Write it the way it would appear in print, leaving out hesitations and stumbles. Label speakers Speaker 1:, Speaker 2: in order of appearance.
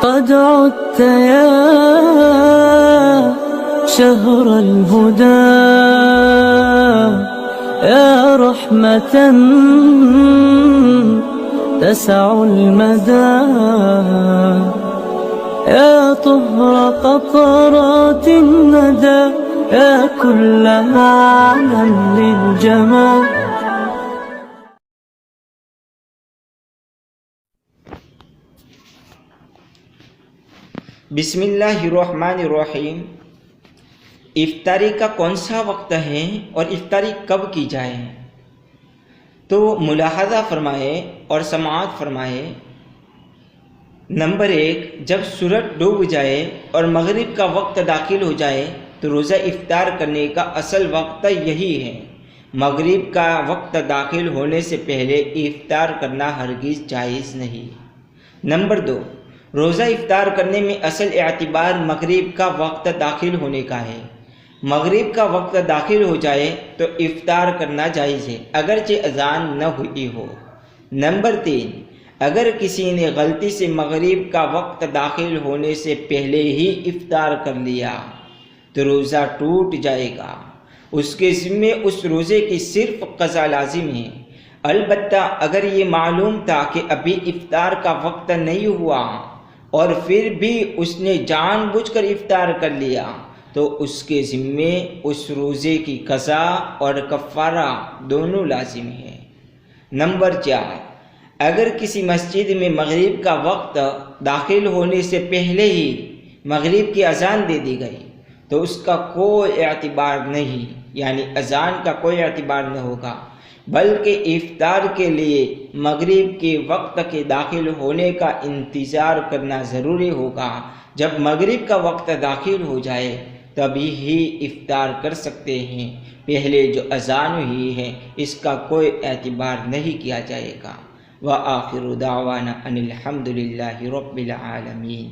Speaker 1: قد عدت يا شهر الهدى يا رحمة تسع المدى يا طهر قطرات الندى يا كل معنى للجمال.
Speaker 2: بسم اللہ الرحمن الرحیم. افطاری کا کون سا وقت ہے اور افطاری کب کی جائے؟ تو ملاحظہ فرمائے اور سماعت فرمائے. نمبر 1، جب سورج ڈوب جائے اور مغرب کا وقت داخل ہو جائے تو روزہ افطار کرنے کا اصل وقت یہی ہے. مغرب کا وقت داخل ہونے سے پہلے افطار کرنا ہرگز جائز نہیں. نمبر 2، روزہ افطار کرنے میں اصل اعتبار مغرب کا وقت داخل ہونے کا ہے. مغرب کا وقت داخل ہو جائے تو افطار کرنا جائز ہے اگرچہ اذان نہ ہوئی ہو. نمبر 3، اگر کسی نے غلطی سے مغرب کا وقت داخل ہونے سے پہلے ہی افطار کر لیا تو روزہ ٹوٹ جائے گا. اس کے ذمے اس روزے کی صرف قضا لازم ہے. البتہ اگر یہ معلوم تھا کہ ابھی افطار کا وقت نہیں ہوا اور پھر بھی اس نے جان بوجھ کر افطار کر لیا تو اس کے ذمے اس روزے کی قضا اور کفارہ دونوں لازم ہے. نمبر 4، اگر کسی مسجد میں مغرب کا وقت داخل ہونے سے پہلے ہی مغرب کی اذان دے دی گئی تو اس کا کوئی اعتبار نہیں، یعنی اذان کا کوئی اعتبار نہ ہوگا، بلکہ افطار کے لیے مغرب کے وقت کے داخل ہونے کا انتظار کرنا ضروری ہوگا. جب مغرب کا وقت داخل ہو جائے تبھی ہی افطار کر سکتے ہیں. پہلے جو اذان ہوئی ہے اس کا کوئی اعتبار نہیں کیا جائے گا. وآخر دعوانا ان الحمد للہ رب العالمین.